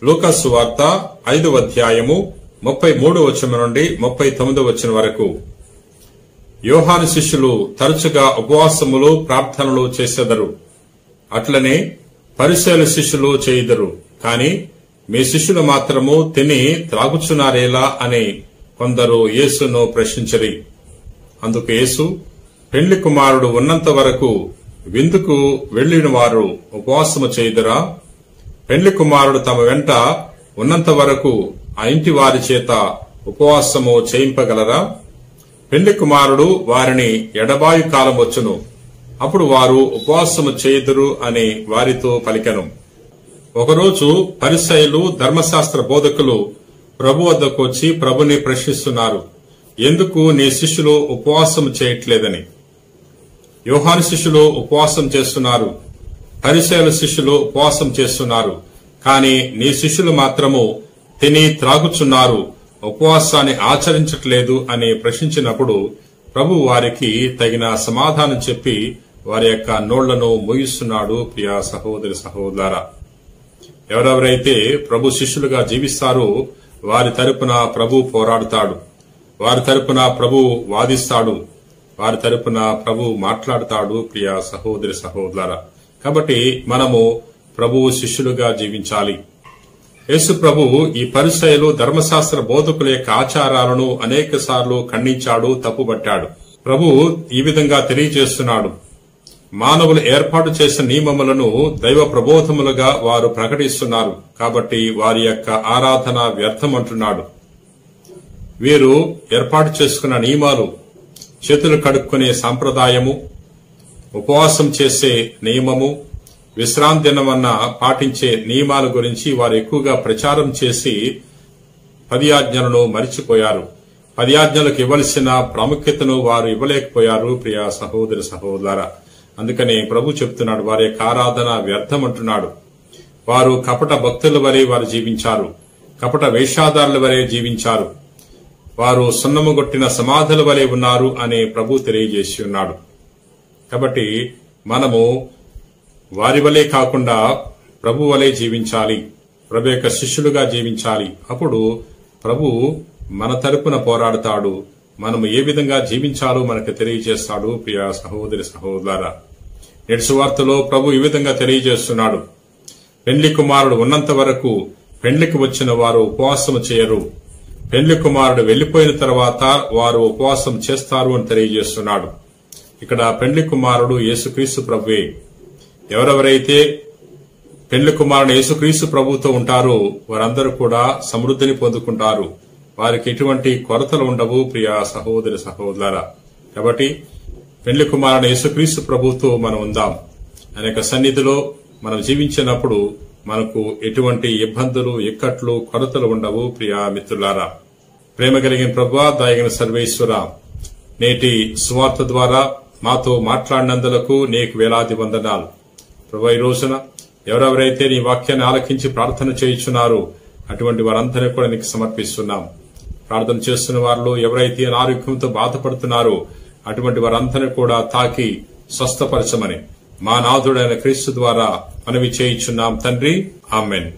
లూకా సువార్త 5వ అధ్యాయము 33వ వచనం నుండి 39వ వచనం వరకు. యోహాను శిష్యులు తరచుగా ఉపవాసములు ప్రార్థనలు చేసెదరు, అట్లనే పరిసయ్యుల శిష్యులు చేయుదురు. కాని మీ శిష్యులు మాత్రము తిని త్రాగుచున్నారేలా అని కొందరు యేసును ప్రశ్నించిరి. అందుకు యేసు, పెండ్లి కుమారుడు ఉన్నంత వరకు విందుకు వెళ్లిన వారు ఉపవాసము చేయుదురా? పెండ్లి కుమారుడు తమ వెంట ఉన్నంత వరకు ఆ ఇంటి వారి చేత ఉపవాసము చేయింపగలరా? పెండ్లి కుమారుడు వారిని ఎడబాయు కాలం వచ్చును, అప్పుడు వారు ఉపవాసము చేయుదురు అని వారితో పలికెను. ఒకరోజు పరిసయ్యులు ధర్మశాస్త్ర బోధకులు ప్రభు వద్దకు వచ్చి ప్రభుని ప్రశ్నిస్తున్నారు, ఎందుకు నీ శిష్యులు ఉపవాసం చేయట్లేదని. యోహాను శిష్యులు ఉపవాసం చేస్తున్నారు, పరిసయ్యుల శిష్యులు ఉపవాసం చేస్తున్నారు, కాని నీ శిష్యులు మాత్రము తిని త్రాగుచున్నారు, ఉపవాసాన్ని ఆచరించట్లేదు అని ప్రశ్నించినప్పుడు ప్రభు వారికి తగిన సమాధానం చెప్పి వారి యొక్క నోళ్లను మూయిస్తున్నాడు. ప్రియా సహోదరి సహోదరా, ఎవరెవరైతే ప్రభు శిష్యులుగా జీవిస్తారో వారి తరపున ప్రభు పోరాడుతాడు, వారి తరపున ప్రభు వాదిస్తాడు, వారి తరపున ప్రభు మాట్లాడుతాడు. ప్రియా సహోదరి సహోదరా, కాబట్టి మనము ప్రభు శిష్యులుగా జీవించాలి. యేసు ప్రభు ఈ పరిసయ్యులు ధర్మశాస్త్ర బోధకుల యొక్క ఆచారాలను అనేక సార్లు ఖండించాడు, తప్పుబట్టాడు. ప్రభు ఈ విధంగా తెలియజేస్తున్నాడు, మానవులు ఏర్పాటు చేసిన నియమములను దైవ ప్రబోధములుగా వారు ప్రకటిస్తున్నారు, కాబట్టి వారి యొక్క ఆరాధన వ్యర్థమంటున్నాడు. వీరు ఏర్పాటు చేసుకున్న నియమాలు, చేతులు కడుక్కునే సంప్రదాయము, ఉపవాసం చేసే నియమము, విశ్రాంతి దినమన్న పాటించే నియమాల గురించి వారు ఎక్కువగా ప్రచారం చేసి 10 ఆజ్ఞలను మరిచిపోయారు. 10 ఆజ్ఞలకు ఇవ్వవలసిన ప్రాముఖ్యతను వారు ఇవ్వలేకపోయారు. ప్రియా సహోదరి సహోదరా, అందుకని ప్రభు చెప్తున్నాడు, వారి యొక్క ఆరాధన వ్యర్థమంటున్నాడు. వారు కపట భక్తుల వలె వారు జీవించారు, కపట వేషాదారుల వలె జీవించారు, వారు సున్నముగొట్టిన సమాధుల వలె ఉన్నారు అని ప్రభు తెలియజేసి ఉన్నాడు. కాబట్టి మనము వారి వలె కాకుండా ప్రభు వలె జీవించాలి, ప్రభు యొక్క శిష్యులుగా జీవించాలి. అప్పుడు ప్రభు మన తరపున పోరాడుతాడు, మనము ఏ విధంగా జీవించాలో మనకు తెలియజేస్తాడు. ప్రియా సహోదరి సహోదరా, నేటి సువార్తలో ప్రభు ఈ విధంగా తెలియజేస్తున్నాడు, పెండ్లి కుమారుడు ఉన్నంత వరకు పెండ్లికి వచ్చిన వారు ఉపవాసం చేయరు, పెండ్లి కుమారుడు వెళ్లిపోయిన తర్వాత వారు ఉపవాసం చేస్తారు అని తెలియజేస్తున్నాడు. ఇక్కడ పెండ్లి కుమారుడు యేసుక్రీస్తు ప్రభువే. ఎవరెవరైతే పెండ్లి కుమారుడు యేసుక్రీస్తు ప్రభుతో ఉంటారో వారందరూ కూడా సమృద్ధిని పొందుకుంటారు, వారికి ఎటువంటి కొరతలు ఉండవు. ప్రియా సహోదరి సహోదరా, కాబట్టి పెండ్లి కుమారుడు యేసుక్రీస్తు ప్రభుతో మనం ఉందాం. అనేక సన్నిధిలో మనం జీవించినప్పుడు మనకు ఎటువంటి ఇబ్బందులు, ఇక్కట్లు, కొరతలు ఉండవు. ప్రియా మిత్రులారా, ప్రేమ కలిగిన ప్రభువా, దయగిన సర్వేశ్వర, నేటి సువార్త ద్వారా మాతో మాట్లాడినందులకు నీకు వేలాది వందనాలు ప్రభు. ఈ రోజున ఎవరెవరైతే నీ వాక్యాన్ని ఆలకించి ప్రార్థన చేయించున్నారో అటువంటి వారందరినీ కూడా నీకు సమర్పిస్తున్నాం. ప్రార్థన చేస్తున్న వారిలో ఎవరైతే అనారోగ్యంతో బాధపడుతున్నారో అటువంటి వారందరినీ కూడా తాకి స్వస్థపరచమని మా నాథుడైన క్రీస్తు ద్వారా మనవి చేయించున్నాం తండ్రి. ఆమేన్.